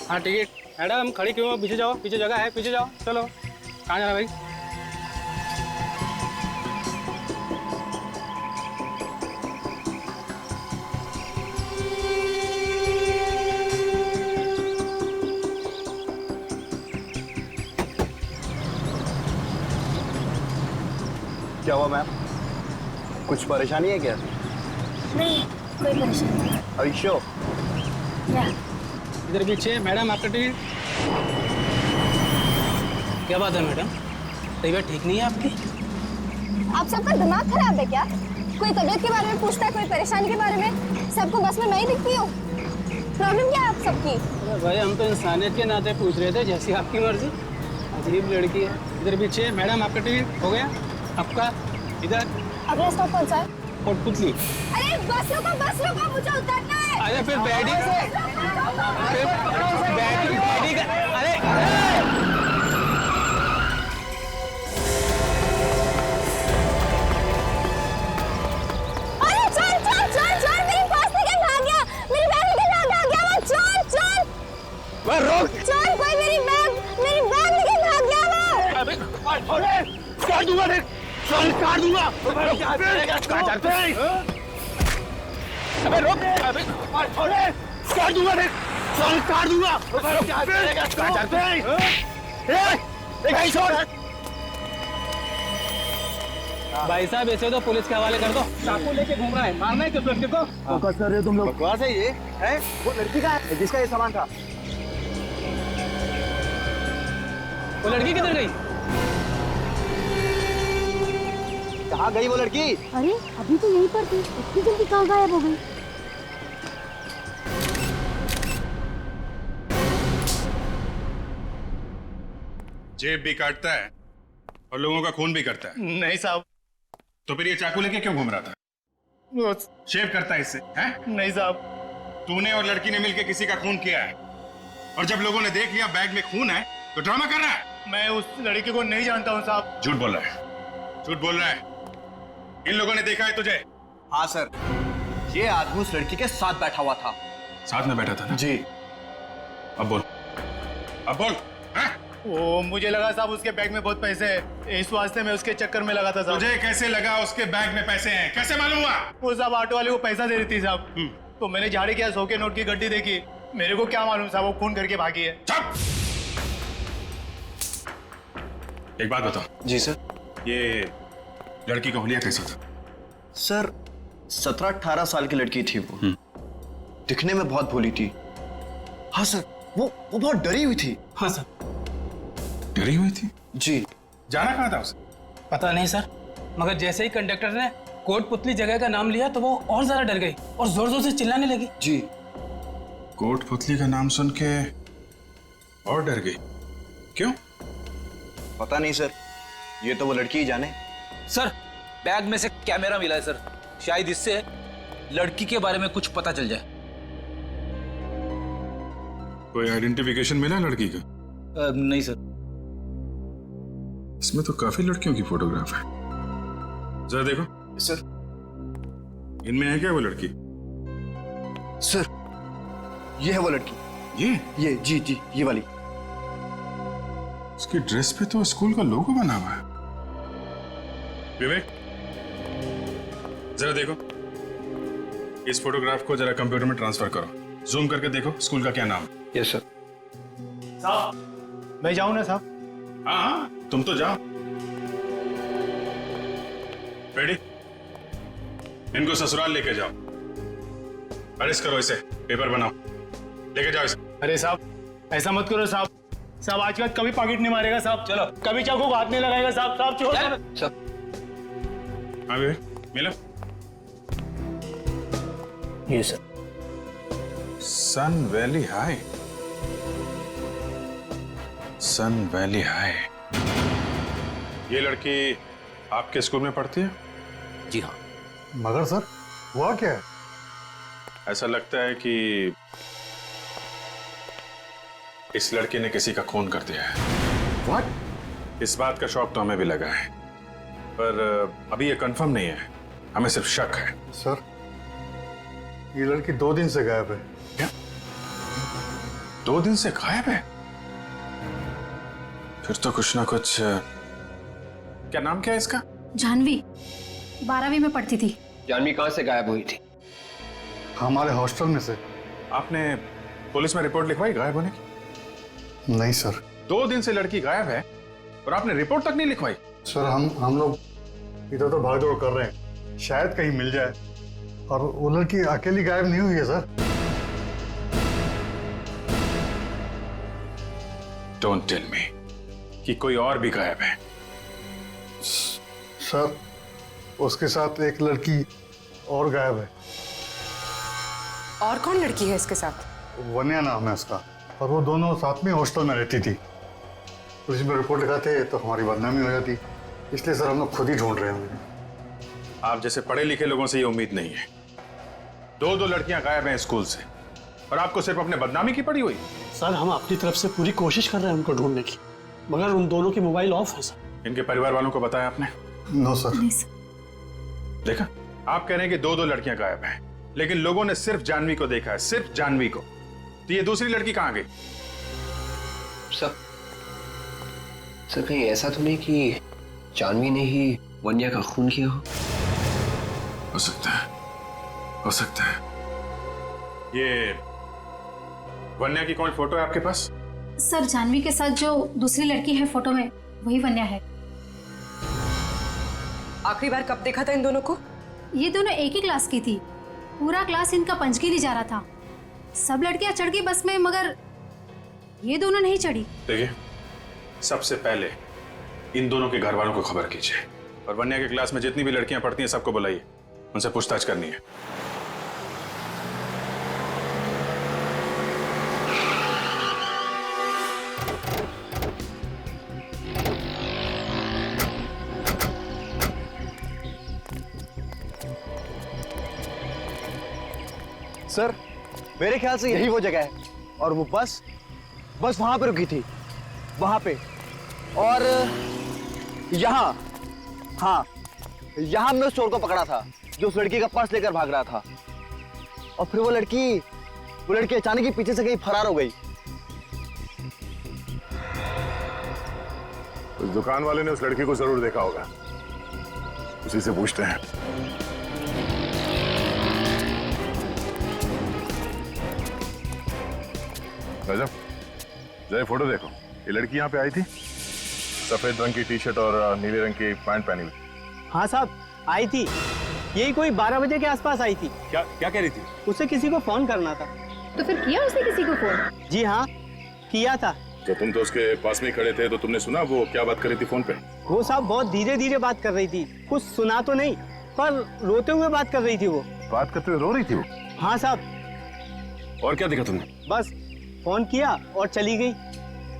हाँ ticket. Madam खड़ी क्यों हो? पीछे जाओ, पीछे जगह है, पीछे जाओ। चलो, कहाँ जाना भाई? क्या हुआ मैम? कुछ परेशानी है क्या? नहीं, कोई परेशानी नहीं। Are you sure? या इधर पीछे। मैडम आपका टिकट। क्या बात है मैडम, तबीयत ठीक नहीं है आपकी? आप सबका दिमाग खराब है क्या? कोई तबीयत के बारे में पूछता है, कोई परेशानी के बारे में। सबको बस में मैं ही दिखती हूँ। प्रॉब्लम क्या है आप सबकी? अरे भाई, हम तो इंसानियत के नाते पूछ रहे थे, जैसी आपकी मर्जी। अजीब लड़की है। इधर पीछे। मैडम आपका टिकट हो गया आपका? इधर अगला स्टॉप कौन सा है? कोटपुतली। अरे बस रुको, मुझे उतरना है। अरे फिर बैठी अरे अरे चल, मेरी पर्स निकल भाग गया, मेरी बैग निकल भाग गया, वो चल। रोक। चल, कोई मेरी बैग निकल भाग गया वो। अबे काट दूंगा, देख काट दूंगा। अबे रोक। अबे काट दूंगा, देख काट दूंगा। भाई साहब, ऐसे तो पुलिस के हवाले कर दो। चाकू लेके घूम रहा है, मारना है किस लड़के को? फोकस कर रहे हो तुम लोग? बकवास है ये है? वो लड़की का है जिसका ये सामान था। वो लड़की किधर गई? कहाँ गई वो लड़की? अरे अभी तो यहीं पर थी, इतनी जल्दी कहाँ गायब हो गई? जेब भी काटता है और लोगों का खून भी करता है। नहीं साहब। तो फिर ये चाकू लेके क्यों घूम रहा था? शेव करता है इससे, हैं? नहीं साहब। तूने और लड़की ने मिलकर किसी का खून किया है, और जब लोगों ने देख लिया बैग में खून है तो ड्रामा कर रहा है। मैं उस लड़की को नहीं जानता हूँ साहब। झूठ बोल रहा है, झूठ बोल रहा है। इन लोगों ने देखा है तुझे? हाँ सर, ये आदमी उस लड़की के साथ बैठा हुआ था। साथ में बैठा था ना? जी। अब बोल, अब बोल। हैं? वो मुझे लगा साहब उसके बैग में बहुत पैसे हैं, इस वास्ते मैं उसके चक्कर में लगा था साहब। तुझे कैसे लगा उसके बैग में पैसे हैं? कैसे मालूम हुआ? वो साहब ऑटो वाले को पैसा दे रही थी साहब, तो मैंने झाड़ी किया, 100 के नोट की गड्डी देखी। मेरे को क्या मालूम साहब वो खून करके भागी है। चुप! एक बात बताओ। जी सर। ये लड़की का हुलिया कैसा था? सर 17-18 साल की लड़की थी वो। दिखने में बहुत भोली थी। हाँ सर, वो बहुत डरी हुई थी। हाँ सर। डरी हुई थी? जी। जाना कहाँ था उसे? पता नहीं सर, मगर जैसे ही कंडक्टर ने कोटपुतली जगह का नाम लिया तो वो और ज्यादा डर गई और जोर जोर से चिल्लाने लगी। जी। कोटपुतली का नाम सुन के और डर गई? क्यों? पता नहीं सर, ये तो वो लड़की ही जाने। सर, बैग में से कैमरा मिला है सर, शायद इससे लड़की के बारे में कुछ पता चल जाए। कोई आइडेंटिफिकेशन मिला लड़की का? नहीं सर। इसमें तो काफी लड़कियों की फोटोग्राफ है, जरा देखो। सर। इनमें है क्या वो लड़की? सर, ये है वो लड़की। ये जी, ये वाली। उसकी ड्रेस पे तो स्कूल का लोगो बना हुआ है। विवेक, जरा देखो, इस फोटोग्राफ को जरा कंप्यूटर में ट्रांसफर करो, जूम करके देखो स्कूल का क्या नाम है। Yes sir. साहब मैं जाऊँ ना साहब? हाँ, तुम तो जाओ। रेडी? इनको ससुराल लेके जाओ, अरेस्ट करो इसे, पेपर बनाओ, लेके जाओ इसे। अरे साहब ऐसा मत करो साहब। साहब आज के बाद कभी पॉकेट नहीं मारेगा साहब। चलो, कभी चाकू को हाथ नहीं लगाएगा साहब। साहब छोड़ दो। सर। हाँ विवेक, मिलो। ये सर। सन वैली हाई। सन वैली हाई। ये लड़की आपके स्कूल में पढ़ती है? जी हाँ। मगर सर, हुआ क्या है? ऐसा लगता है कि इस लड़के ने किसी का खून कर दिया है। व्हाट? इस बात का शौक तो हमें भी लगा है, पर अभी ये कंफर्म नहीं है, हमें सिर्फ शक है। सर, ये लड़की 2 दिन से गायब है। 2 दिन से गायब है? फिर तो कुछ ना कुछ। क्या नाम क्या है इसका? जानवी 12वीं में पढ़ती थी। जानवी कहाँ से गायब हुई थी? हमारे हॉस्टल में से। आपने पुलिस में रिपोर्ट लिखवाई गायब होने की? नहीं सर। 2 दिन से लड़की गायब है और आपने रिपोर्ट तक नहीं लिखवाई? सर हम लोग इधर तो भाग दौड़ कर रहे हैं, शायद कहीं मिल जाए। और वो लड़की अकेली गायब नहीं हुई है सर। डोंट टेल मी कि कोई और भी गायब है। सर उसके साथ एक लड़की और गायब है। और कौन लड़की है इसके साथ? वन्या नाम है उसका, और वो दोनों साथ में हॉस्टल में रहती थी। पुलिस में रिपोर्ट लिखाते तो हमारी बदनामी हो जाती, इसलिए सर हम लोग खुद ही ढूंढ रहे हैं। आप जैसे पढ़े लिखे लोगों से ये उम्मीद नहीं है। 2 लड़कियां गायब हैं स्कूल से और आपको सिर्फ अपने बदनामी की पड़ी हुई। सर हम अपनी तरफ से पूरी कोशिश कर रहे हैं उनको ढूंढने की, मगर उन दोनों की मोबाइल ऑफ है सर। इनके परिवार वालों को बताया आपने? No sir. नहीं सर। देखा, आप कह रहे हैं कि 2 लड़कियां गायब हैं, लेकिन लोगों ने सिर्फ जानवी को देखा है, सिर्फ जानवी को। तो ये दूसरी लड़की कहां गई? सर कहीं ऐसा तो नहीं कि जानवी ने ही वन्या का खून किया हो सकता है, हो सकता है। ये वन्या की कौन फोटो है आपके पास? सर जानवी के साथ जो दूसरी लड़की है फोटो में, वही वन्या है। आखिरी बार कब देखा था इन दोनों को? ये दोनों एक ही क्लास की थी। पूरा क्लास इनका पंचगिरी जा रहा था। सब लड़कियां चढ़ गई बस में, मगर ये दोनों नहीं चढ़ी। देखिए, सबसे पहले इन दोनों के घर वालों को खबर कीजिए और वन्या के क्लास में जितनी भी लड़कियां पढ़ती हैं सबको बुलाइए, उनसे पूछताछ करनी है। सर मेरे ख्याल से यही वो जगह है, और वो बस वहां पे रुकी थी, वहां पे। और यहाँ, हाँ यहाँ हमने उस चोर को पकड़ा था जो उस लड़की का पर्स लेकर भाग रहा था। और फिर वो लड़की अचानक ही पीछे से कहीं फरार हो गई। उस दुकान वाले ने उस लड़की को जरूर देखा होगा, उसी से पूछते हैं। रजब, जय फोटो देखो। ये लड़की यहाँ पे आई थी, सफेद रंग की टी शर्ट और नीले रंग की पैंट पहनी हुई। हाँ साहब आई थी, यही कोई 12 बजे के आसपास आई थी। क्या कह रही थी? उसे किसी को फोन करना था। तो फिर किया उसने किसी को फोन? जी हाँ किया था। तो तुम तो उसके पास में खड़े थे, तो तुमने सुना वो क्या बात कर रही थी फोन पे? वो साहब बहुत धीरे धीरे बात कर रही थी, कुछ सुना तो नहीं, पर रोते हुए बात कर रही थी। वो बात करते हुए रो रही थी वो? हाँ साहब। और क्या देखा तुमने? बस फोन किया और चली गई।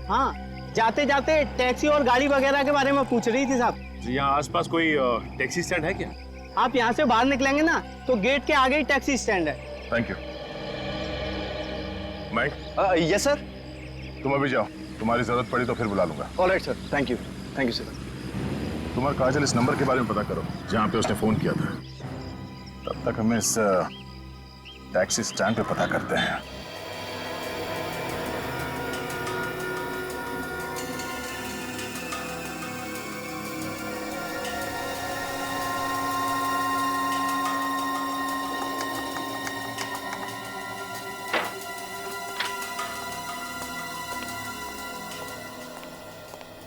हाँ जाते जाते टैक्सी और गाड़ी वगैरह के बारे में पूछ रही थी साहब। यहाँ आसपास कोई टैक्सी स्टैंड है क्या? आप यहाँ से बाहर निकलेंगे ना तो गेट के आगे ही टैक्सी स्टैंड है। Thank you. Mike? Yes sir. तुम अभी जाओ, तुम्हारी जरूरत पड़ी तो फिर बुला लूंगा। Alright sir, thank you sir. तुम और काजल इस नंबर के बारे में पता करो जहाँ पे उसने फोन किया था। तब तक हमें इस टैक्सी स्टैंड पे पता करते हैं।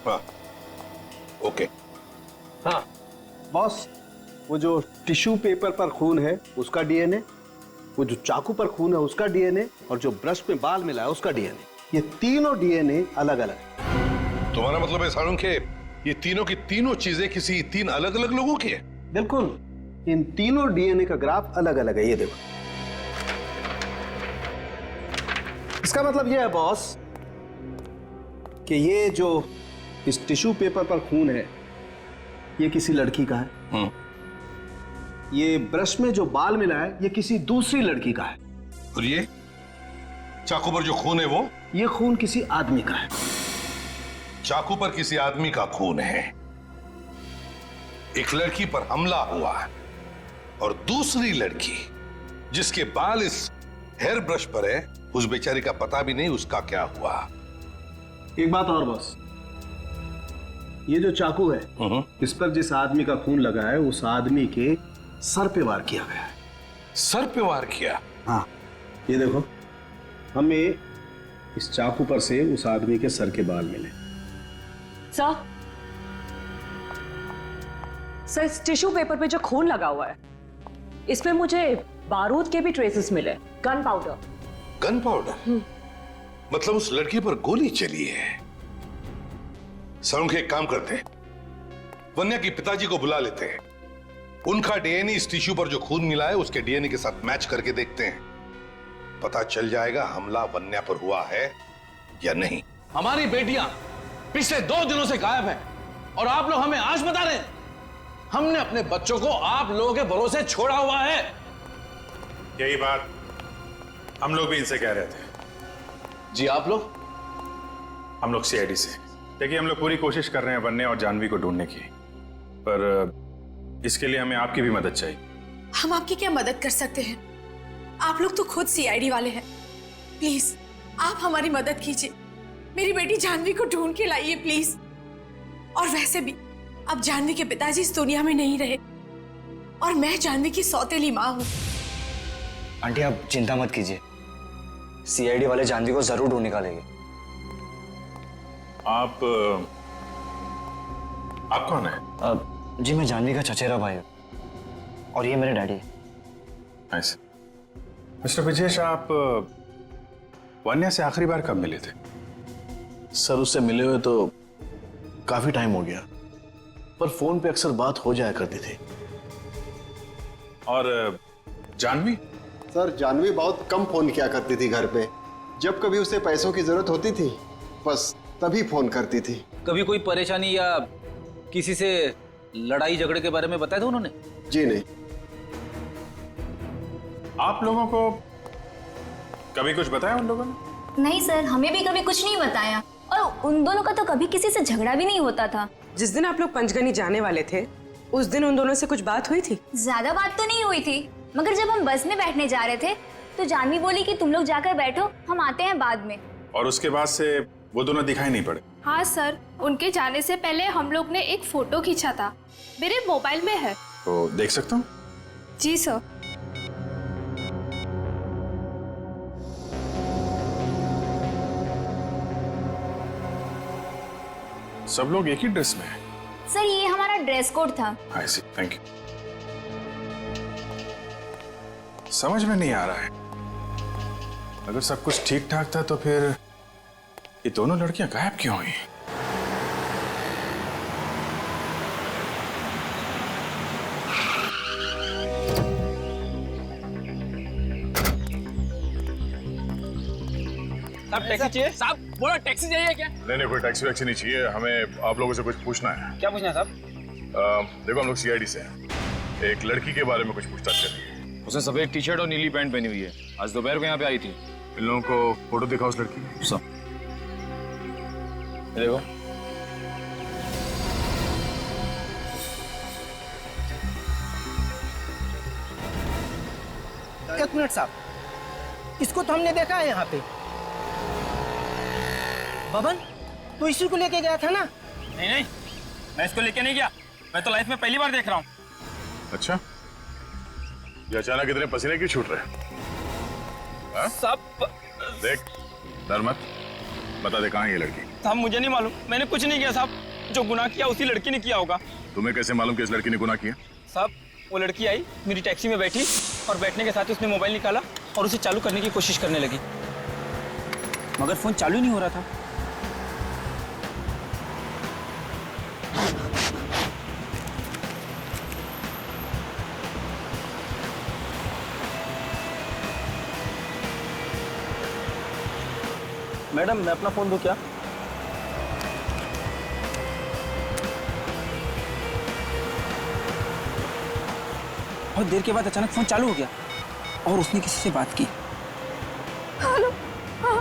हाँ ओके। हाँ बॉस, वो जो टिश्यू पेपर पर खून है उसका डीएनए, वो जो चाकू पर खून है उसका डीएनए, और जो ब्रश में बाल मिला है उसका डीएनए, ये तीनों डीएनए अलग अलग है। तुम्हारा मतलब है सारुण के ये तीनों की तीनों चीजें किसी 3 अलग अलग लोगों की है? बिल्कुल, इन तीनों डीएनए का ग्राफ अलग अलग है। ये देखो, इसका मतलब ये है बॉस कि ये जो इस टिश्यू पेपर पर खून है ये किसी लड़की का है। ये ब्रश में जो बाल मिला है ये किसी दूसरी लड़की का है। और ये चाकू पर जो खून है वो? ये खून किसी आदमी का है। चाकू पर किसी आदमी का खून है, एक लड़की पर हमला हुआ है, और दूसरी लड़की जिसके बाल इस हेयर ब्रश पर है उस बेचारी का पता भी नहीं उसका क्या हुआ। एक बात और बॉस, ये जो चाकू है इस पर जिस आदमी का खून लगा है उस आदमी के सर पे वार किया गया है। सर पे वार किया? हाँ, ये देखो, हमें इस चाकू पर से उस आदमी के सर के बाल मिले। सर इस टिश्यू पेपर पे जो खून लगा हुआ है इसमें मुझे बारूद के भी ट्रेसेस मिले, गन पाउडर। Gun powder? मतलब उस लड़की पर गोली चली है। सर, एक काम करते हैं, वन्या के पिताजी को बुला लेते हैं, उनका डीएनए इस टिश्यू पर जो खून मिला है उसके डीएनए के साथ मैच करके देखते हैं, पता चल जाएगा हमला वन्या पर हुआ है या नहीं। हमारी बेटियां पिछले 2 दिनों से गायब हैं और आप लोग हमें आज बता रहे हैं। हमने अपने बच्चों को आप लोगों के भरोसे छोड़ा हुआ है। यही बात हम लोग भी इनसे कह रहे थे। जी आप लोग? हम लोग सीआईडी से। देखिए, हम लोग पूरी कोशिश कर रहे हैं वन्या और जानवी को ढूंढने की, पर इसके लिए हमें आपकी भी मदद चाहिए। हम आपकी क्या मदद कर सकते हैं? आप लोग तो खुद सीआईडी वाले हैं। प्लीज आप हमारी मदद कीजिए, मेरी बेटी जानवी को ढूंढ के लाइए प्लीज। और वैसे भी अब जानवी के पिताजी इस दुनिया में नहीं रहे और मैं जानवी की सौतेली माँ हूँ। आंटी आप चिंता मत कीजिए, सीआईडी वाले जानवी को जरूर ढूंढ निकालेंगे। आप कौन है? जी मैं जानवी का चचेरा भाई हूँ और ये मेरे डैडी है। ऐसे मिस्टर ब्रजेश, आप वन्या से आखिरी बार कब मिले थे? सर उससे मिले हुए तो काफी टाइम हो गया, पर फोन पे अक्सर बात हो जाया करती थी। और जानवी? सर जानवी बहुत कम फोन किया करती थी घर पे, जब कभी उसे पैसों की जरूरत होती थी बस तभी फोन करती थी। कभी कोई परेशानी या किसी से लड़ाई झगड़े के बारे में बताया था उन्होंने? जी नहीं। आप लोगों को कभी कुछ बताया उन लोगों ने? नहीं सर, हमें भी कभी कुछ नहीं बताया और उन दोनों का तो कभी किसी से झगड़ा भी नहीं होता था। जिस दिन आप लोग पंचगनी जाने वाले थे उस दिन उन दोनों से कुछ बात हुई थी? ज्यादा बात तो नहीं हुई थी, मगर जब हम बस में बैठने जा रहे थे तो जानवी बोली कि तुम लोग जाकर बैठो, हम आते हैं बाद में। और उसके बाद से वो दोनों दिखाई नहीं पड़े? हाँ सर, उनके जाने से पहले हम लोग ने एक फोटो खींचा था, मेरे मोबाइल में है। तो देख सकता हूँ? जी सर। सब लोग एक ही ड्रेस में हैं। सर ये हमारा ड्रेस कोड था। आई सी, थैंक यू। समझ में नहीं आ रहा है, अगर सब कुछ ठीक ठाक था तो फिर ये दोनों लड़कियां गायब क्यों हुई? साहब टैक्सी चाहिए? साहब बोला टैक्सी चाहिए क्या? नहीं, कोई टैक्सी वैक्सी नहीं चाहिए, हमें आप लोगों से कुछ पूछना है। क्या पूछना है साहब? देखो हम लोग सीआईडी से हैं, एक लड़की के बारे में कुछ पूछताछ करिए। उसने सफेद टी शर्ट और नीली पैंट पहनी हुई है, आज दोपहर को यहाँ पे आई थी। इन लोगों को फोटो दिखाओ उस लड़की की। सब देखो। एक मिनट साहब, इसको तो हमने देखा है यहाँ पे। बबन, तू इसी को लेके गया था ना? नहीं, मैं इसको लेके नहीं गया, मैं तो लाइफ में पहली बार देख रहा हूँ। अच्छा, ये अचानक इतने पसीने क्यों छूट रहे? सब देख, डर मत, बता दे कहाँ है ये लड़की? साहब मुझे नहीं मालूम, मैंने कुछ नहीं किया साहब, जो गुनाह किया उसी लड़की ने किया होगा। तुम्हें कैसे मालूम कि इस लड़की ने गुनाह किया? साहब वो लड़की आई, मेरी टैक्सी में बैठी और बैठने के साथ ही उसने मोबाइल निकाला और उसे चालू करने की कोशिश करने लगी, मगर फोन चालू ही नहीं हो रहा था। मैडम मैं अपना फोन दूं क्या? बहुत देर के बाद अचानक फोन चालू हो गया और उसने किसी से बात की। हेलो, हाँ,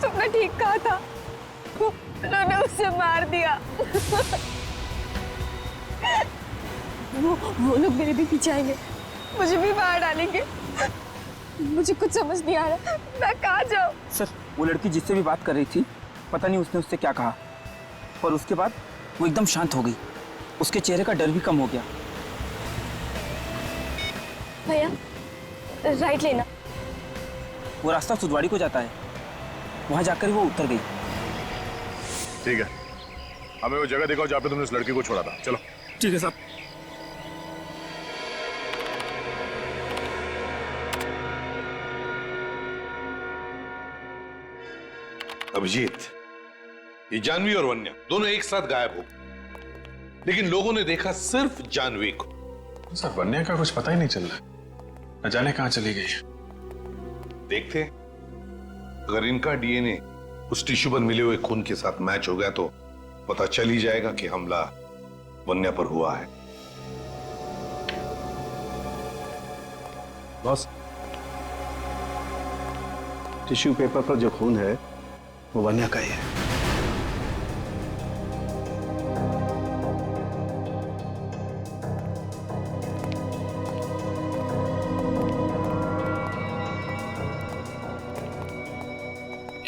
तुमने ठीक कहा था, उन्होंने उसे मार दिया। वो लोग मेरे भी पीछे आएंगे, मुझे भी मार डालेंगे। मुझे कुछ समझ नहीं आ रहा, मैं कहाँ जाऊँ? सर वो लड़की जिससे भी बात कर रही थी, पता नहीं उसने उससे क्या कहा, और उसके बाद वो एकदम शांत हो गई। उसके चेहरे का डर भी कम हो गया। भैया राइट लेना। वो रास्ता सुदवाड़ी को जाता है, वहां जाकर वो उतर गई। ठीक है, हमें वो जगह दिखाओ जहाँ पे तुमने उस लड़की को छोड़ा था। चलो। ठीक है साहब। अभिजीत, ये जानवी और वन्या दोनों एक साथ गायब हो, लेकिन लोगों ने देखा सिर्फ जानवी को। सर वन्या का कुछ पता ही नहीं चल रहा, न जाने कहां चली गई। देखते हैं, अगर इनका डीएनए उस टिश्यू पर मिले हुए खून के साथ मैच हो गया तो पता चल ही जाएगा कि हमला वन्या पर हुआ है। बॉस, टिश्यू पेपर पर जो खून है वो वन्या का ही है।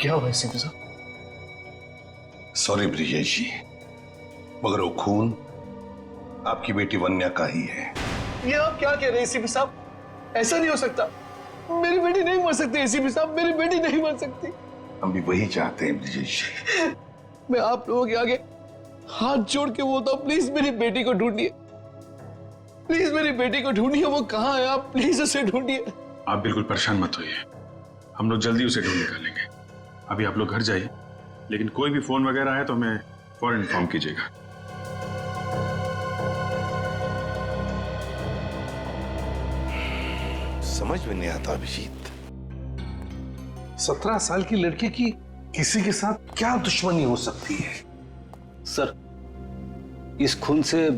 क्या हुआ एसीपी साहब? सॉरी ब्रिजेश जी, मगर वो खून आपकी बेटी वन्या का ही है। ये आप क्या कह रहे हैं एसीपी साहब? ऐसा नहीं हो सकता, मेरी बेटी नहीं मर सकती एसीपी साहब, मेरी बेटी नहीं मर सकती। हम भी वही चाहते हैं ब्रिजेश जी। मैं आप लोगों के आगे हाथ जोड़ के बोलता हूँ, प्लीज मेरी बेटी को ढूंढिए, प्लीज मेरी बेटी को ढूंढिए। वो कहाँ है? आप प्लीज उसे ढूंढिए। आप बिल्कुल परेशान मत होइए, हम लोग जल्दी उसे ढूंढ निकालेंगे। अभी आप लोग घर जाइए, लेकिन कोई भी फोन वगैरह है तो हमें फौरन इन्फॉर्म कीजिएगा। समझ में नहीं आता अभिजीत, 17 साल की लड़की की किसी के साथ क्या दुश्मनी हो सकती है? सर, इस खून से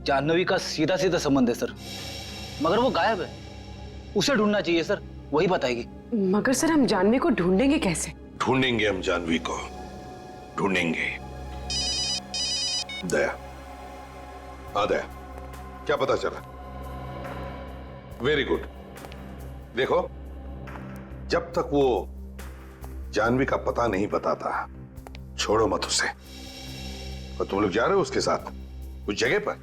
जाह्नवी का सीधा सीधा संबंध है सर, मगर वो गायब है। उसे ढूंढना चाहिए सर, वही बताएगी। मगर सर हम जाह्नवी को ढूंढेंगे कैसे? ढूंढेंगे हम जाह्नवी को, ढूंढेंगे। दया, हाँ दया, क्या पता चला? Very good. देखो, जब तक वो जाह्नवी का पता नहीं बताता, छोड़ो मत उसे। और तुम लोग जा रहे हो उसके साथ उस जगह पर?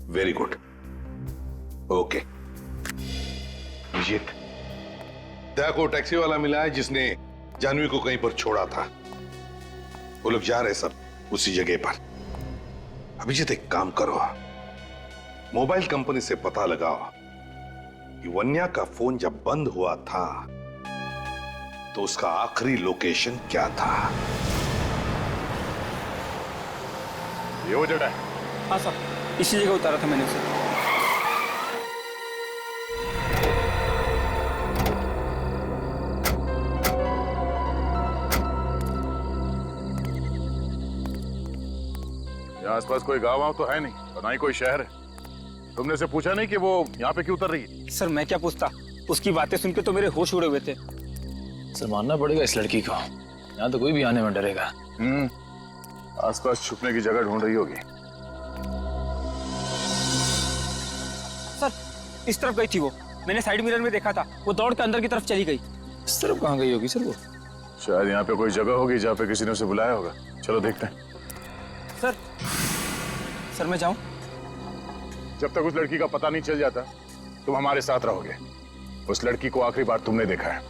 Very good, okay. Abhijeet, Daya को टैक्सी वाला मिला है जिसने जाह्नवी को कहीं पर छोड़ा था। वो लोग जा रहे सब उसी जगह पर। अभिजीत, एक काम करो, मोबाइल कंपनी से पता लगाओ कि वन्या का फोन जब बंद हुआ था तो उसका आखिरी लोकेशन क्या था। ये वो जगह है? हाँ सर, इसी जगह उतारा था मैंने उसे। यहाँ आसपास कोई गांव वाँव तो है नहीं, और ना ही कोई शहर है। तुमने से पूछा नहीं कि वो यहाँ पे क्यों उतर रही है? सर मैं क्या पूछता, उसकी बातें सुन के तो मेरे होश उड़े हुए थे। सर मानना पड़ेगा इस लड़की को, यहाँ तो कोई भी आने में डरेगा। आसपास छुपने की जगह ढूंढ रही होगी। सर इस तरफ गई थी वो, मैंने साइड मिरर में देखा था, वो दौड़ के अंदर की तरफ चली गई। इस तरफ कहाँ गई होगी सर वो? शायद यहाँ पे कोई जगह होगी जहाँ पे किसी ने उसे बुलाया होगा। चलो देखते हैं। सर मैं जाऊं? जब तक उस लड़की का पता नहीं चल जाता तुम हमारे साथ रहोगे। उस लड़की को आखिरी बार तुमने देखा है।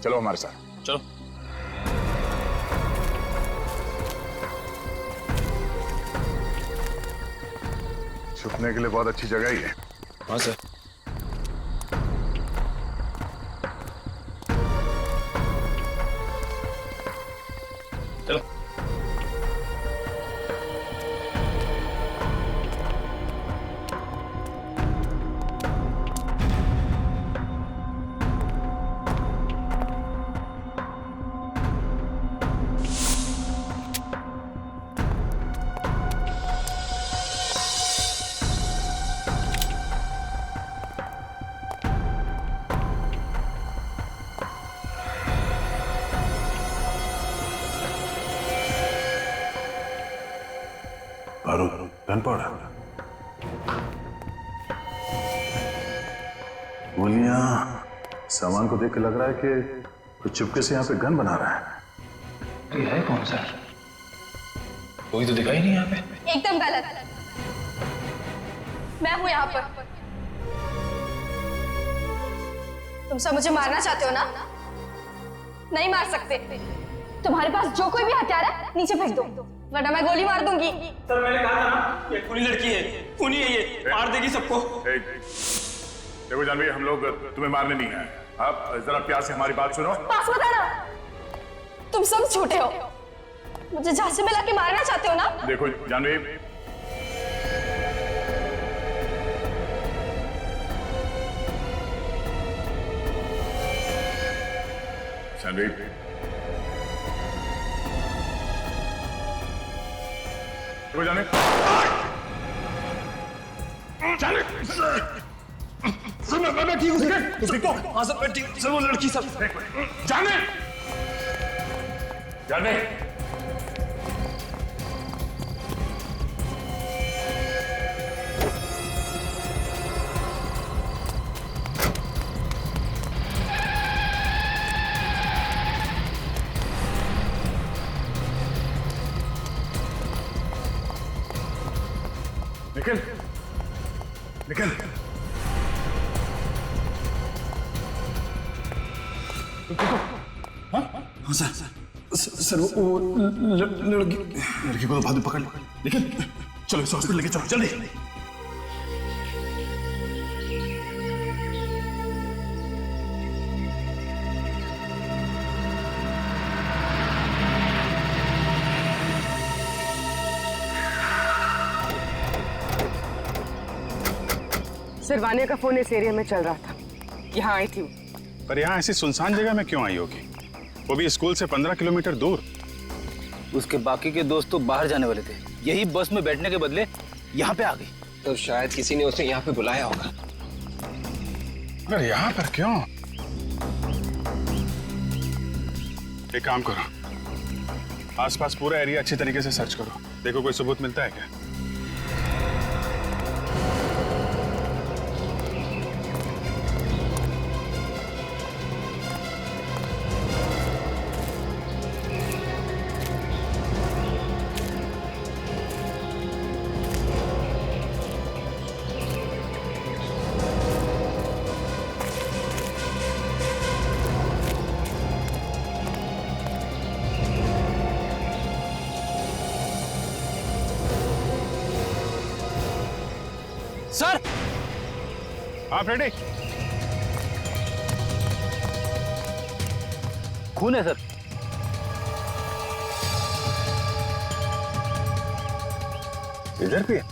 चलो हमारे साथ। चलो। छुपने के लिए बहुत अच्छी जगह ही है। हाँ सर। चलो। गन पाउडर, गोलियां सामान को देख के लग रहा है कि कुछ चुपके से यहाँ पे गन बना रहा है। ये है कौन सा? कोई तो दिखाई नहीं यहाँ पे। एकदम गलत। मैं हूं यहाँ पर। तुम सब मुझे मारना चाहते हो ना? नहीं मार सकते। तुम्हारे पास जो कोई भी हथियार है नीचे फेंक दो, वरना मैं गोली मार दूंगी। सर मैंने कहा था ना, ये खूनी लड़की है, खूनी है ये, मार देगी सबको। देखो जानवी, हम लोग तुम्हें मारने नहीं आए। आप जरा प्यार से हमारी बात सुनो। पास मत आना। तुम सब झूठे हो, मुझे झांसे में लाके मारना चाहते हो ना? देखो जानवी, जानवी, देखो जानवी, सर मैं ठीक हूँ सर। ठीक हो? हाँ सर मैं ठीक। सर वो लड़की सर। जानवी, जानवी, निकल निकल। हाँ सर वो लड़की को तो बाद में पकड़ लो। निकल, चलो इस हॉस्पिटल लेके चलो जल्दी। सर वानिया का फोन इस एरिया में चल रहा था, यहाँ आई थी। पर यहाँ ऐसी सुनसान जगह में क्यों आई होगी? वो भी स्कूल से 15 किलोमीटर दूर। उसके बाकी के दोस्त तो बाहर जाने वाले थे, यही बस में बैठने के बदले यहाँ पे आ गई। तो शायद किसी ने उसे यहाँ पे बुलाया होगा। अरे यहाँ पर क्यों? एक काम करो, आसपास पूरा एरिया अच्छी तरीके से सर्च करो, देखो कोई सबूत मिलता है क्या। सर। हाँ फ्रेडी, खून है सर। इधर भी है?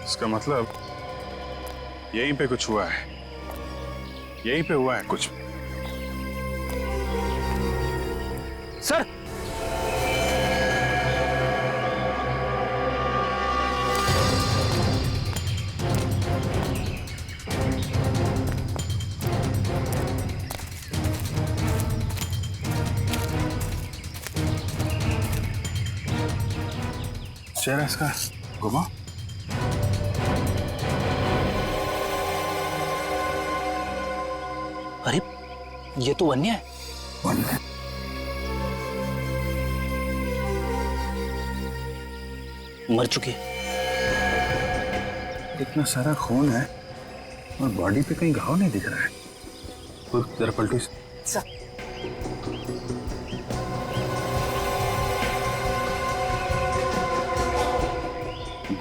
इसका मतलब यहीं पे कुछ हुआ है, यहीं पे हुआ है कुछ। सर चेहरा इसका घुमा। अरे ये तो वन्या है। वन्या? मर चुकी है। इतना सारा खून है और बॉडी पे कहीं घाव नहीं दिख रहा है। खुद जरा पलटी से।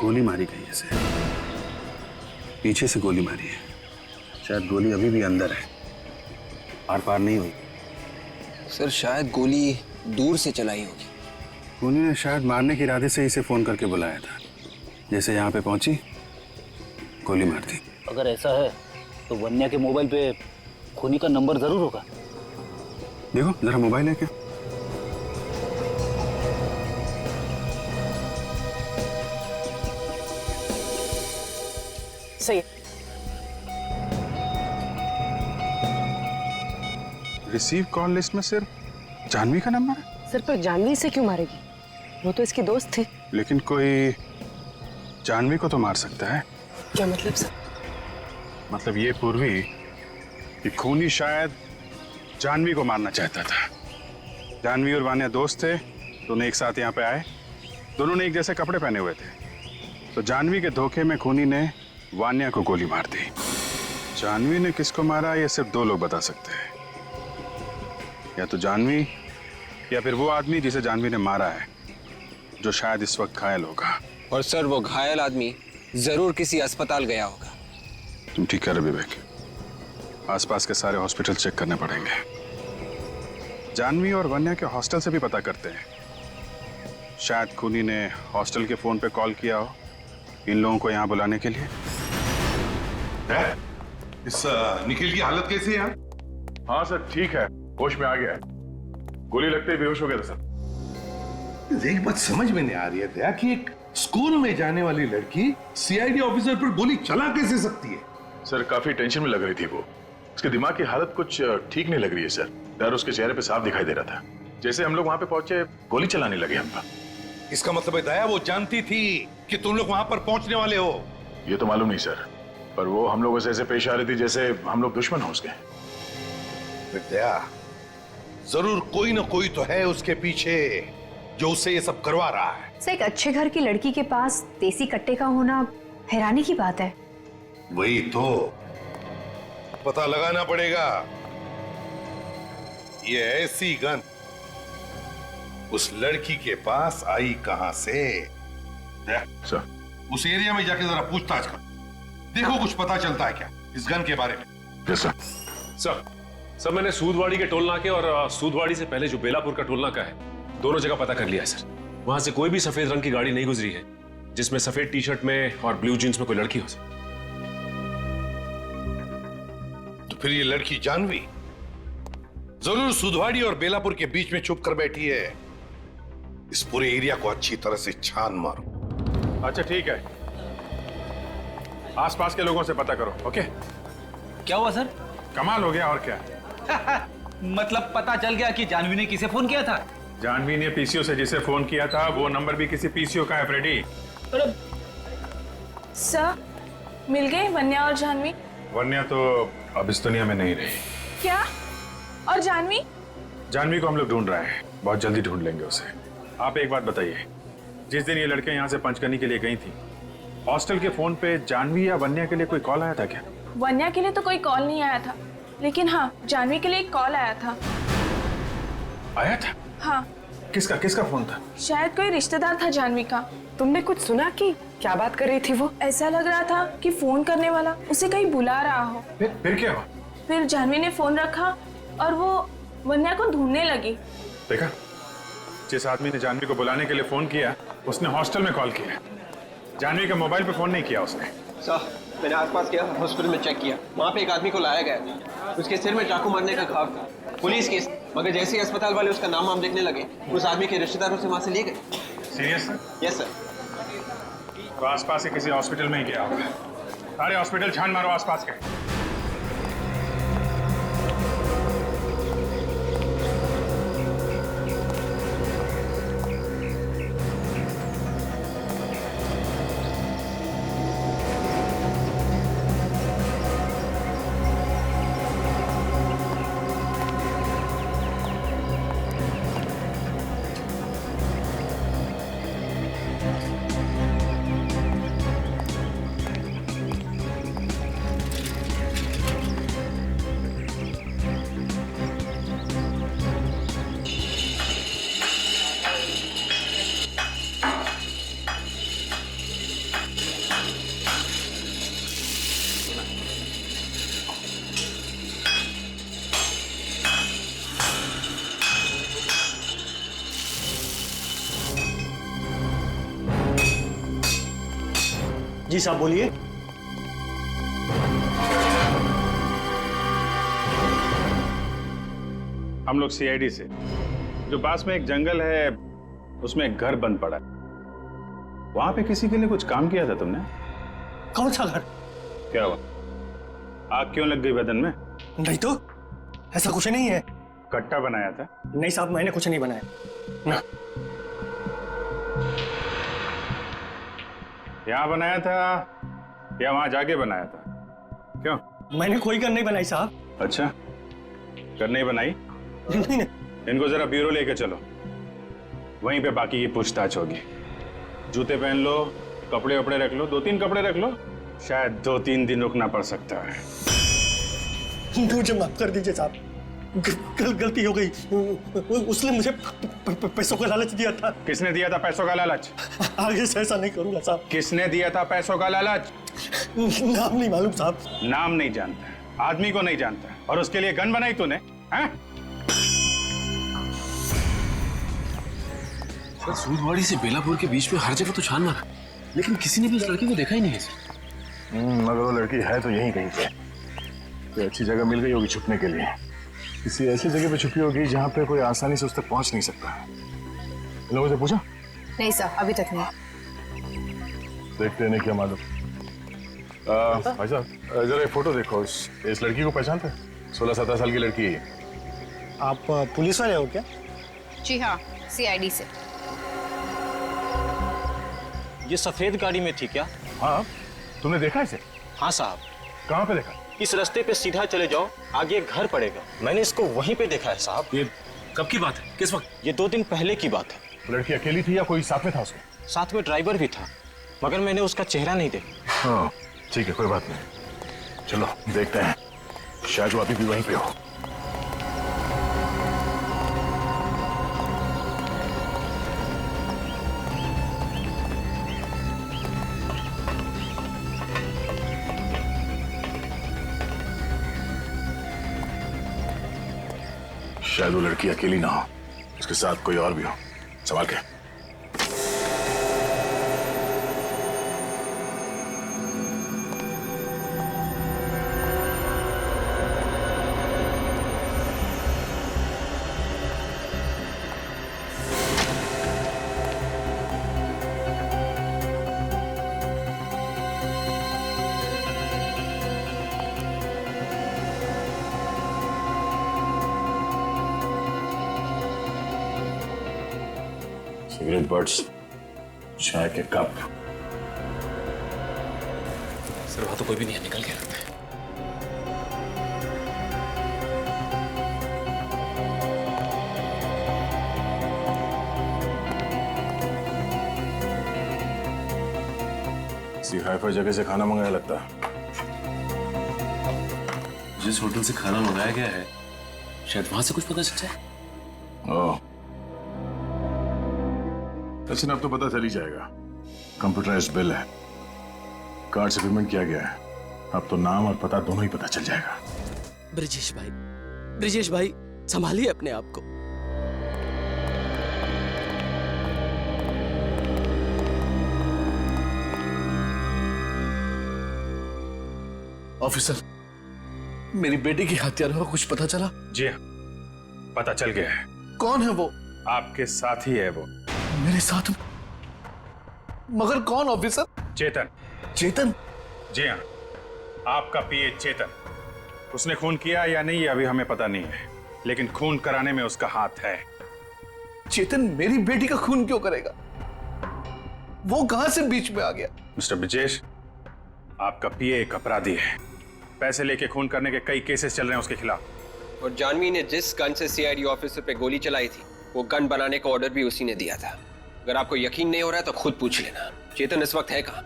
गोली मारी गई इसे, पीछे से गोली मारी है। शायद गोली अभी भी अंदर है, आर पार नहीं हुई। सर शायद गोली दूर से चलाई होगी। खूनी ने शायद मारने के इरादे से इसे फोन करके बुलाया था। जैसे यहाँ पे पहुंची, गोली मार दी। अगर ऐसा है तो वन्या के मोबाइल पे खूनी का नंबर जरूर होगा। देखो जरा मोबाइल है क्या? सही। रिसीव कॉल लिस्ट में सिर्फ जानवी का नंबर है। सर पर जानवी से क्यों मारेगी? वो तो इसकी दोस्त थी। लेकिन कोई जानवी को तो मार सकता है। क्या मतलब सर? मतलब ये पूर्वी कि खूनी शायद जानवी को मारना चाहता था। जानवी और वान्या दोस्त थे, दोनों एक साथ यहाँ पे आए, दोनों ने एक जैसे कपड़े पहने हुए थे। तो जानवी के धोखे में खूनी ने वान्या को गोली मार दी। जानवी ने किसको मारा ये सिर्फ 2 लोग बता सकते हैं, या तो जानवी या फिर वो आदमी जिसे जानवी ने मारा है, जो शायद इस वक्त घायल होगा। और सर वो घायल आदमी जरूर किसी अस्पताल गया होगा। तुम ठीक कर रहे विवेक, आसपास के सारे हॉस्पिटल चेक करने पड़ेंगे। जानवी और वन्या के हॉस्टल से भी पता करते हैं, शायद खूनी ने हॉस्टल के फोन पे कॉल किया हो इन लोगों को यहाँ बुलाने के लिए। इस निखिल की हालत कैसी है? हाँ सर ठीक है, होश में आ गया है। गोली लगते ही बेहोश हो गया था सर। एक बात समझ में नहीं आ रही है दया कि एक स्कूल में जाने वाली लड़की सीआईडी ऑफिसर पर गोली चला कैसे सकती है? सर काफी टेंशन में लग रही थी वो। उसके दिमाग की हालत कुछ ठीक नहीं लग रही है सर। डर उसके चेहरे पे साफ दिखाई दे रहा था। जैसे हम लोग वहां पे पहुंचे गोली चलाने लगे हम पर। इसका मतलब है दया वो जानती थी कि तुम लोग वहां पर पहुंचने वाले हो? ये तो मालूम नहीं सर, पर वो हम लोगों से ऐसे पेश आ रही थी जैसे हम लोग दुश्मन हो उसके। दया जरूर कोई ना कोई तो है उसके पीछे जो उससे ये सब करवा रहा है। सर एक अच्छे घर की लड़की के पास देसी कट्टे का होना हैरानी की बात है। वही तो पता लगाना पड़ेगा। ये ऐसी गन उस लड़की के पास आई कहां से? सर उस एरिया में जाके जरा पूछताछ कर, देखो कुछ पता चलता है क्या इस गन के बारे में। Yes sir. सर मैंने सूदवाड़ी के टोल नाके और सूदवाड़ी से पहले जो बेलापुर का टोल नाका है, दोनों जगह पता कर लिया है सर। वहां से कोई भी सफेद रंग की गाड़ी नहीं गुजरी है जिसमें सफेद टी शर्ट में और ब्लू जींस में कोई लड़की हो सर। तो फिर ये लड़की जानवी जरूर सुधवाड़ी और बेलापुर के बीच में छुप कर बैठी है। इस पूरे एरिया को अच्छी तरह से छान मारो। अच्छा ठीक है, आसपास के लोगों से पता करो। ओके क्या हुआ सर? कमाल हो गया और क्या। मतलब पता चल गया कि जानवी ने किसे फोन किया था? जानवी ने पीसीओ से जिसे फोन किया था वो नंबर भी किसी पीसीओ का है फ्रेडी। सर मिल गए वन्या और जानवी? वन्या तो अब इस दुनिया में नहीं रही। क्या? और जानवी? जानवी को हम लोग ढूंढ रहे हैं, बहुत जल्दी ढूंढ लेंगे उसे। आप एक बात बताइए, जिस दिन ये लड़कियां यहाँ से पंचकर्नी के लिए गई थी, हॉस्टल के फोन पे जानवी या वन्या के लिए कोई कॉल आया था क्या? वन्या के लिए तो कोई कॉल नहीं आया था, लेकिन हाँ जानवी के लिए एक कॉल आया था। आया था? हाँ। किसका फोन था? शायद कोई रिश्तेदार था जानवी का। तुमने कुछ सुना कि क्या बात कर रही थी वो? ऐसा लग रहा था कि फोन करने वाला उसे कहीं बुला रहा हो। फिर क्या हुआ? फिर जानवी ने फोन रखा और वो वन्या को ढूंढने लगी। देखा, जिस आदमी ने जानवी को बुलाने के लिए फोन किया उसने हॉस्टल में कॉल किया, जानवी के मोबाइल पे फोन नहीं किया उसने। सर मैंने आसपास गया, हॉस्पिटल में चेक किया, वहाँ पे एक आदमी को लाया गया, उसके सिर में चाकू मारने का घाव था, पुलिस केस। मगर जैसे ही अस्पताल वाले उसका नाम देखने लगे, उस आदमी के रिश्तेदारों से वहाँ से ले गए। सीरियस? Yes sir. तो आसपास के किसी हॉस्पिटल में ही गया होगा। सारे हॉस्पिटल छान मारो आसपास के। जी साहब बोलिए। हम लोग सीआईडी से, जो पास में एक जंगल है उसमें एक घर बंद पड़ा है, वहां पे किसी के लिए कुछ काम किया था तुमने? कौन सा घर? क्या हुआ, आग क्यों लग गई बदन में? नहीं तो, ऐसा कुछ नहीं है। कट्टा बनाया था? नहीं साहब मैंने कुछ नहीं बनाया ना। यहाँ बनाया था या वहां जाके बनाया था? क्यों? मैंने कोई गन नहीं बनाई साहब। अच्छा, कर नहीं बनाई? नहीं। इनको जरा ब्यूरो लेके चलो, वहीं पे बाकी की पूछताछ होगी। जूते पहन लो, कपड़े वपड़े रख लो, 2-3 कपड़े रख लो, शायद 2-3 दिन रुकना पड़ सकता है। मुझे माफ कर दीजिए साहब, गलती हो गई। उसने मुझे पैसों का लालच दिया था। किसने दिया था पैसों का लालच? आगे से ऐसा नहीं करूंगा साहब। किसने दिया था पैसों का लालच? नाम नहीं मालूम साहब। नाम नहीं जानता, आदमी को नहीं जानता, और उसके लिए गन बनाई तूने? हैं? सर, सूदवाड़ी से बेलापुर के बीच में हर जगह तो छान मारा, लेकिन किसी ने भी उस लड़की को देखा ही नहीं है सर। अगर वो लड़की है तो यहीं कहीं पे। कोई अच्छी जगह मिल गई होगी छुपने के लिए, किसी ऐसी जगह पे छुपी होगी जहाँ पे कोई आसानी से उस तक पहुंच नहीं सकता। इन लोगों से पूछा? नहीं सर, अभी तक नहीं। देखते नहीं क्या मालूम। भाई साहब, जरा एक फोटो देखो, इस लड़की को पहचानते हैं? 16-17 साल की लड़की है। आप पुलिस वाले हो क्या? जी हाँ, CID से। ये सफेद गाड़ी में थी क्या? हाँ, तुमने देखा इसे? हाँ साहब। कहाँ पे देखा? इस रास्ते पे सीधा चले जाओ, आगे एक घर पड़ेगा, मैंने इसको वहीं पे देखा है साहब। ये कब की बात है, किस वक्त? ये 2 दिन पहले की बात है। लड़की अकेली थी या कोई साथ में था उसके? साथ में ड्राइवर भी था, मगर मैंने उसका चेहरा नहीं देखा। हाँ ठीक है, कोई बात नहीं, चलो देखते हैं, शायद वो अभी भी वहीं पे हो। शायद वो लड़की अकेली ना हो, उसके साथ कोई और भी हो। संभाल के। सिगरेट बट्स, चाय के कप। सर, वहां तो कोई भी नहीं है, निकल के रखते हैं। किसी हाई-फाई जगह से खाना मंगाया लगता है। जिस होटल से खाना मंगाया गया है, शायद वहां से कुछ पता चल जाए। ओह, लेकिन अब तो पता चल ही जाएगा। कंप्यूटराइज्ड बिल है, कार्ड से पेमेंट किया गया है, अब तो नाम और पता दोनों ही पता चल जाएगा। ब्रिजेश भाई संभालिए अपने आप को। ऑफिसर, मेरी बेटी की हत्यारों का कुछ पता चला? जी हाँ, पता चल गया है। कौन है वो? आपके साथ ही है वो। मेरे साथ? मगर कौन ऑफिसर? चेतन। चेतन? जी हाँ, आपका पीए चेतन। उसने खून किया या नहीं ये अभी हमें पता नहीं है, लेकिन खून कराने में उसका हाथ है। चेतन मेरी बेटी का खून क्यों करेगा? वो कहां से बीच में आ गया? मिस्टर ब्रिजेश, आपका पीए एक अपराधी है, पैसे लेके खून करने के कई केसेस चल रहे हैं उसके खिलाफ। और जानवी ने जिस गन से CID ऑफिसर पे गोली चलाई थी, वो गन बनाने का ऑर्डर भी उसी ने दिया था। अगर आपको यकीन नहीं हो रहा है तो खुद पूछ लेना। चेतन इस वक्त है कहाँ?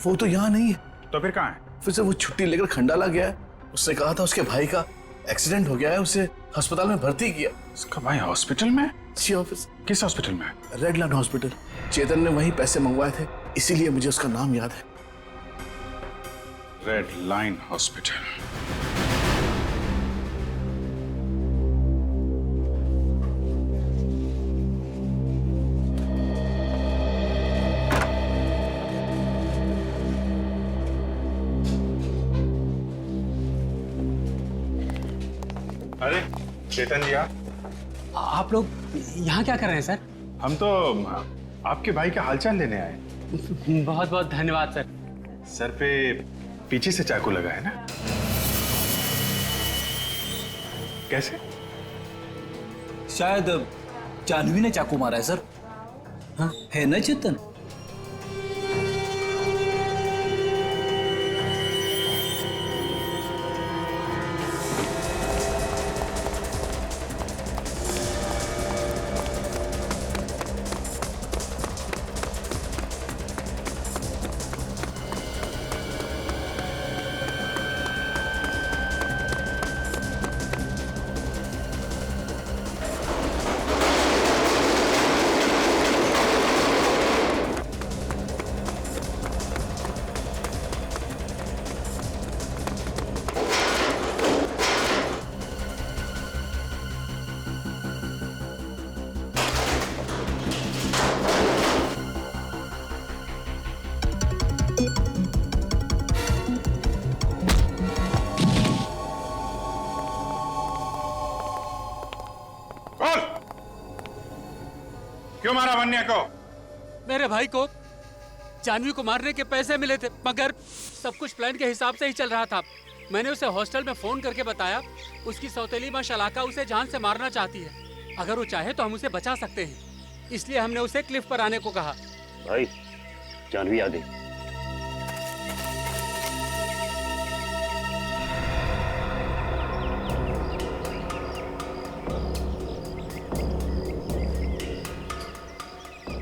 वो तो यहाँ नहीं है। तो फिर कहाँ है? फिर से वो छुट्टी लेकर खंडाला गया है। उसने कहा था उसके भाई का एक्सीडेंट हो गया है, उसे अस्पताल में भर्ती किया। उसका भाई हॉस्पिटल में? जी ऑफिसर। किस हॉस्पिटल में? Redland hospital. चेतन ने वहीं पैसे मंगवाए थे, इसीलिए मुझे उसका नाम याद है। Red line hospital. अरे चेतन जी, आप लोग यहाँ क्या कर रहे हैं सर? हम तो आपके भाई का हालचाल लेने आए। बहुत बहुत धन्यवाद सर। सर पे पीछे से चाकू लगा है ना? कैसे? शायद जानवी ने चाकू मारा है सर। हाँ, है ना चेतन? बोल, क्यों मारा वन्या को? मेरे भाई को जानवी को मारने के पैसे मिले थे, मगर सब कुछ प्लान के हिसाब से ही चल रहा था। मैंने उसे हॉस्टल में फोन करके बताया उसकी सौतेली माँ शलाका उसे जान से मारना चाहती है। अगर वो चाहे तो हम उसे बचा सकते हैं, इसलिए हमने उसे क्लिफ पर आने को कहा। भाई जानवी आ गई।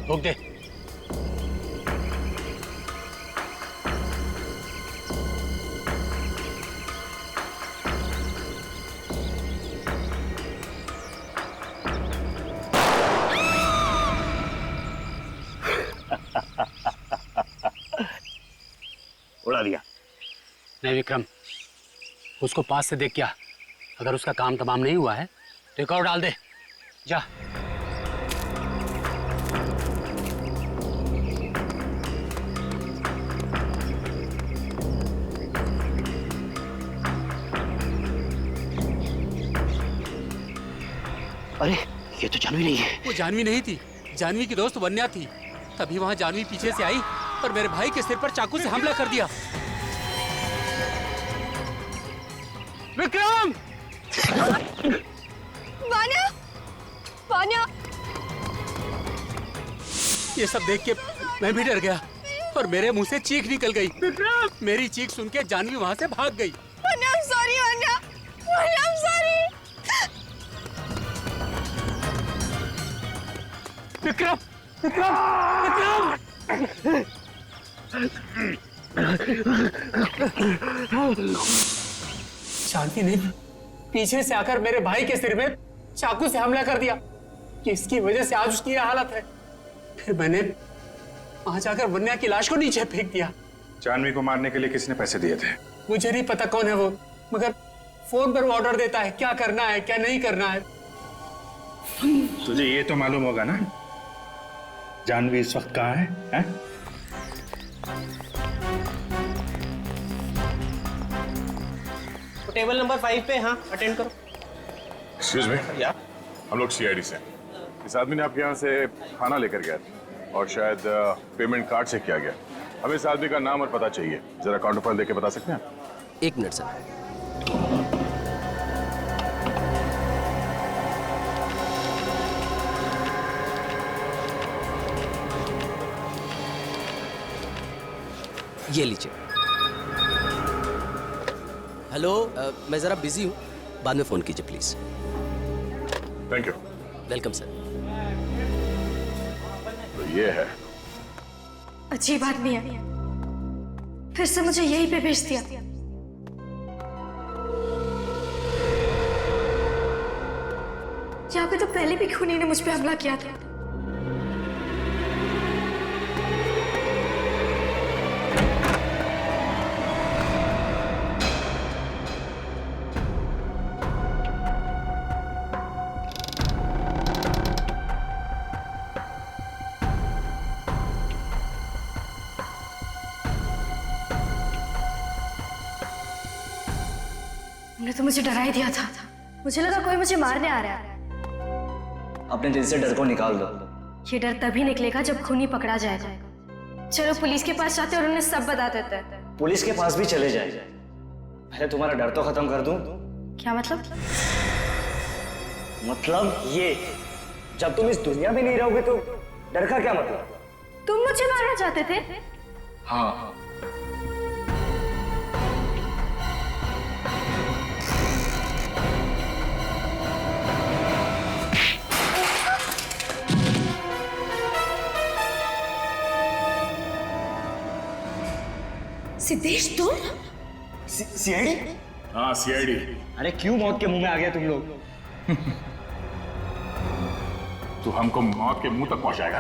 रोक दे। उड़ा दिया। नहीं विक्रम, उसको पास से देख क्या, अगर उसका काम तमाम नहीं हुआ है तो एक और डाल दे। जा। अरे ये तो जानवी नहीं है। वो जानवी नहीं थी, जानवी की दोस्त वन्या थी। तभी वहां जानवी पीछे से आई और मेरे भाई के सिर पर चाकू से हमला कर दिया। विक्रम! वान्या! वान्या! ये सब देख के मैं भी डर गया और मेरे मुंह से चीख निकल गई। विक्रम! मेरी चीख सुन के जानवी वहां से भाग गई। Vanya, I'm sorry, Vanya! Vanya, I'm sorry! Vikram! Vikram! Vikram! Janvi ने पीछे से आकर मेरे भाई के सिर में चाकू से हमला कर दिया। इसकी वजह से आज उसकी यह हालत है। फिर मैंने वहां जाकर वन्या की लाश को नीचे फेंक दिया। जानवी को मारने के लिए किसने पैसे दिए थे? मुझे नहीं पता कौन है वो, मगर फोन पर वो ऑर्डर देता है क्या करना है क्या नहीं करना है। तुझे ये तो मालूम होगा ना जानवी इस वक्त कहाँ है? तो टेबल नंबर 5 पे। हाँ, अटेंड करो। एक्सक्यूज मी, हम लोग सीआईडी से। इस आदमी ने आपके यहाँ से खाना लेकर गया था और शायद पेमेंट कार्ड से किया गया। हमें इस आदमी का नाम और पता चाहिए, जरा काउंटर फाइल देके बता सकते हैं? 1 मिनट सर। ये लीजिए। हेलो, मैं जरा बिजी हूँ, बाद में फोन कीजिए please. Thank you. Welcome sir. तो ये है। अजीब आदमी है, फिर से मुझे यहीं पे भेज दिया। यहाँ पे तो पहले भी खूनी ने मुझ पे हमला किया था। तुमने तो मुझे डरा ही दिया था। मुझे लगा कोई मुझे मारने आ रहा है। अपने दिल से डर को निकाल दो। ये डर तभी निकलेगा जब खूनी पकड़ा जाएगा। चलो पुलिस के पास जाते और उन्हें सब बता देते हैं। पुलिस के पास भी चले जाए, पहले तुम्हारा डर तो खत्म कर दूं। क्या मतलब? मतलब ये, जब तुम इस दुनिया में नहीं रहोगे तो डर का क्या मतलब? तुम मुझे मारना चाहते थे? हाँ। सिद्धेश तुम? सीआईडी? हाँ सीआईडी। अरे क्यों मौत के मुंह में आ गया तुम लोग? तू हमको मौत के मुंह तक पहुंचाएगा।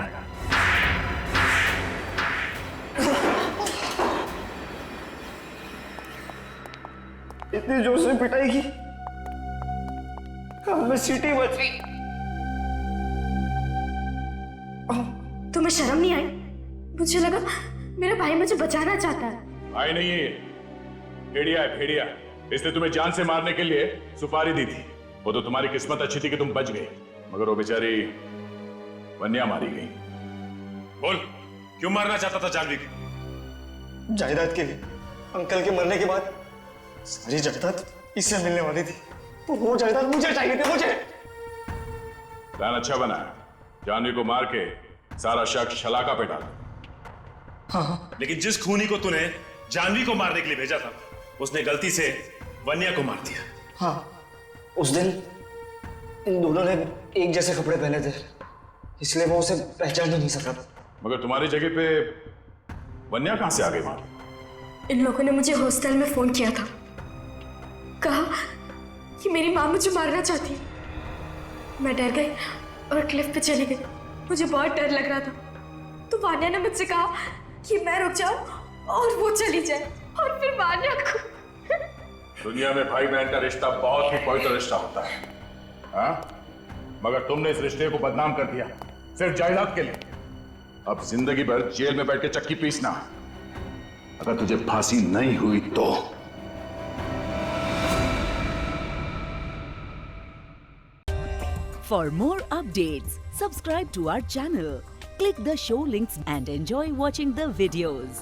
इतनी जोर से पिटाई की, हमें सीटी बच गई। तुम्हें शर्म नहीं आई? मेरा भाई मुझे बचाना चाहता है। भाई नहीं है, भेड़िया है भेड़िया। इसने तुम्हें जान से मारने के लिए सुपारी दी थी। वो तो तुम्हारी किस्मत अच्छी थी कि तुम बच गए, मगर वो बेचारी वन्या मारी गई। बोल, क्यों मारना चाहता था जानवी को? जायदाद के लिए। अंकल के मरने के बाद सारी जायदाद इससे मिलने वाली थी, तो वो जायदाद मुझे चाहिए थी, मुझे। प्लान अच्छा बना, जानवी को मार के सारा शक शलाका पे डाल। हाँ। लेकिन जिस खूनी को तूने जानवी को मारने के लिए भेजा था, उसने गलती से वन्या को मार दिया। हाँ, उस दिन इन दोनों ने एक जैसे कपड़े पहने थे, इसलिए वो उसे पहचान ही नहीं सका। मगर तुम्हारी जगह पे वन्या कहां से आ गई मार? इन लोगों ने मुझे हॉस्टल में फोन किया था, कहा कि मेरी माँ मुझे मारना चाहती है। मैं डर गई और क्लिफ पे चली गई। मुझे बहुत डर लग रहा था, तो वान्या ने मुझसे कहा कि मैं रुक जाऊं और वो चली जाए, और फिर वान्या को। दुनिया में भाई बहन का रिश्ता बहुत ही पवित्र रिश्ता होता है, हाँ? मगर तुमने इस रिश्ते को बदनाम कर दिया सिर्फ जायदाद के लिए। अब जिंदगी भर जेल में बैठ के चक्की पीसना। अगर तुझे फांसी नहीं हुई तो। For more updates, subscribe to our channel, click the show links and enjoy watching the videos.